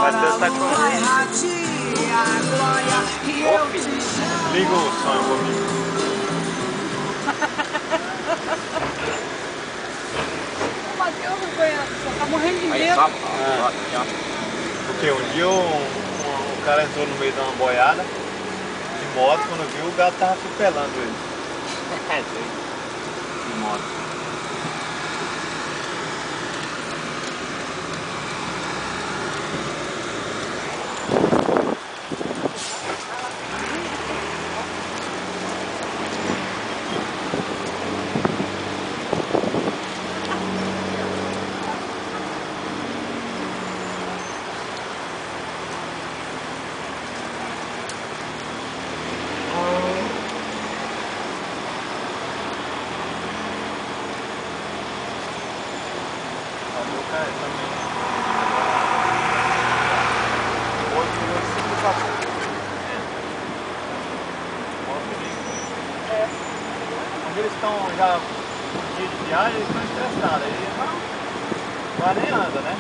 Mas Deus tá comigo. Liga o som um pouquinho. O Matheus não conhece, só tá morrendo de Aí, medo. só, Porque um dia um cara entrou no meio de uma boiada de moto, quando viu o gato tava atropelando ele. É doido. De moto. Quando eles estão já um dia de viagem, eles estão estressados, aí já nem anda, né?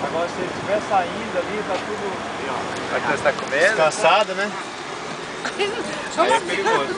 Agora se ele estiver saindo ali, tá tudo Matheus tá com medo? descansado, né? Vamos Aí é perigoso.